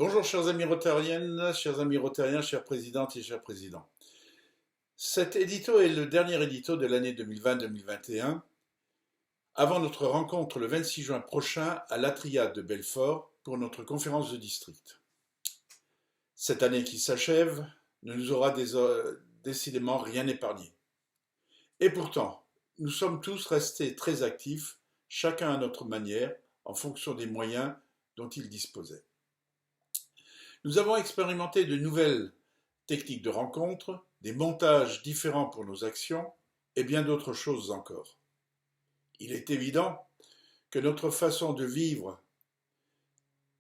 Bonjour chers amis rotariennes, chers amis rotariens, chères présidentes et chers présidents. Cet édito est le dernier édito de l'année 2020-2021, avant notre rencontre le 26 juin prochain à l'Atriade de Belfort pour notre conférence de district. Cette année qui s'achève ne nous aura décidément rien épargné. Et pourtant, nous sommes tous restés très actifs, chacun à notre manière, en fonction des moyens dont ils disposaient. Nous avons expérimenté de nouvelles techniques de rencontre, des montages différents pour nos actions et bien d'autres choses encore. Il est évident que notre façon de vivre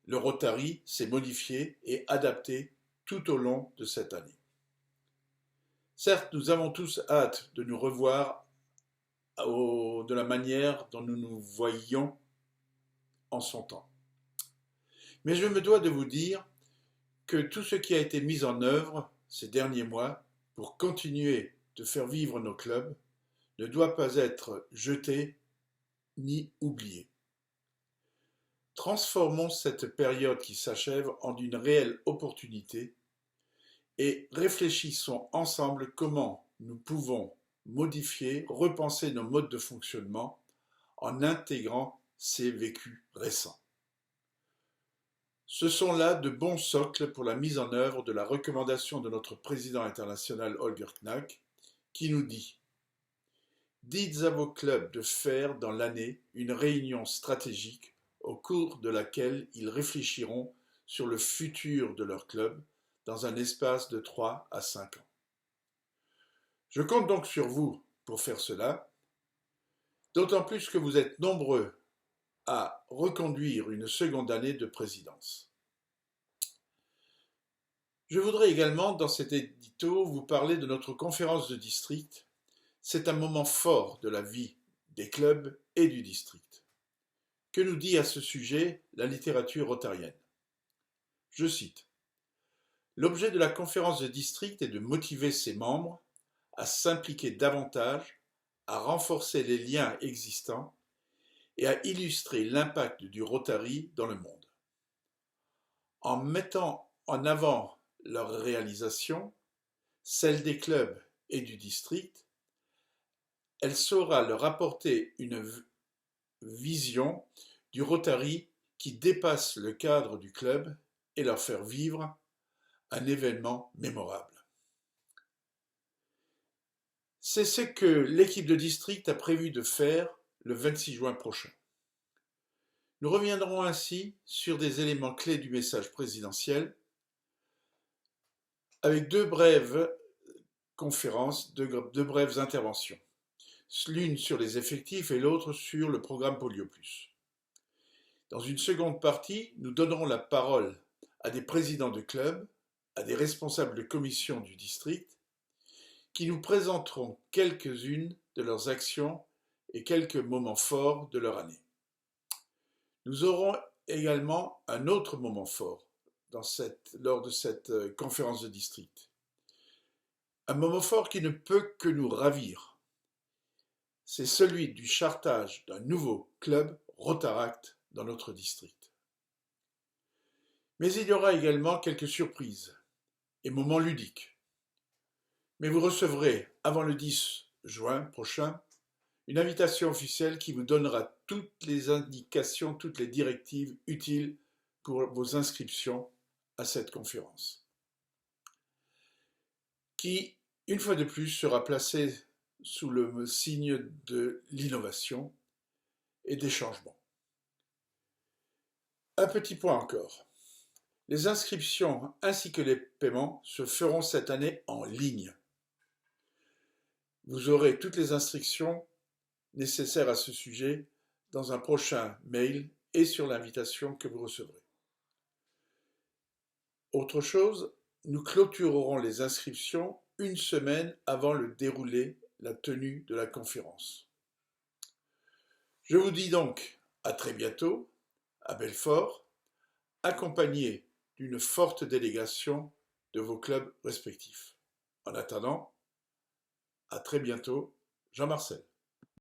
le Rotary s'est modifiée et adaptée tout au long de cette année. Certes, nous avons tous hâte de nous revoir de la manière dont nous nous voyions en son temps. Mais je me dois de vous dire que tout ce qui a été mis en œuvre ces derniers mois pour continuer de faire vivre nos clubs ne doit pas être jeté ni oublié. Transformons cette période qui s'achève en une réelle opportunité et réfléchissons ensemble comment nous pouvons modifier, repenser nos modes de fonctionnement en intégrant ces vécus récents. Ce sont là de bons socles pour la mise en œuvre de la recommandation de notre président international Holger Knack, qui nous dit « Dites à vos clubs de faire dans l'année une réunion stratégique au cours de laquelle ils réfléchiront sur le futur de leur club dans un espace de 3 à 5 ans. » Je compte donc sur vous pour faire cela, d'autant plus que vous êtes nombreux à reconduire une seconde année de présidence. Je voudrais également, dans cet édito, vous parler de notre conférence de district. C'est un moment fort de la vie des clubs et du district. Que nous dit à ce sujet la littérature rotarienne? Je cite. L'objet de la conférence de district est de motiver ses membres à s'impliquer davantage, à renforcer les liens existants et à illustrer l'impact du Rotary dans le monde. En mettant en avant leurs réalisations, celles des clubs et du district, elle saura leur apporter une vision du Rotary qui dépasse le cadre du club et leur faire vivre un événement mémorable. C'est ce que l'équipe de district a prévu de faire le 26 juin prochain. Nous reviendrons ainsi sur des éléments clés du message présidentiel avec deux brèves conférences, deux brèves interventions, l'une sur les effectifs et l'autre sur le programme Polio+. Dans une seconde partie, nous donnerons la parole à des présidents de clubs, à des responsables de commission du district, qui nous présenteront quelques-unes de leurs actions et quelques moments forts de leur année. Nous aurons également un autre moment fort lors de cette conférence de district. Un moment fort qui ne peut que nous ravir. C'est celui du chartage d'un nouveau club Rotaract dans notre district. Mais il y aura également quelques surprises et moments ludiques. Mais vous recevrez, avant le 10 juin prochain, une invitation officielle qui vous donnera toutes les indications, toutes les directives utiles pour vos inscriptions à cette conférence, qui, une fois de plus, sera placée sous le signe de l'innovation et des changements. Un petit point encore. Les inscriptions ainsi que les paiements se feront cette année en ligne. Vous aurez toutes les instructions nécessaires à ce sujet dans un prochain mail et sur l'invitation que vous recevrez. Autre chose, nous clôturerons les inscriptions une semaine avant le déroulé, la tenue de la conférence. Je vous dis donc à très bientôt à Belfort, accompagné d'une forte délégation de vos clubs respectifs. En attendant, à très bientôt, Jean-Marcel.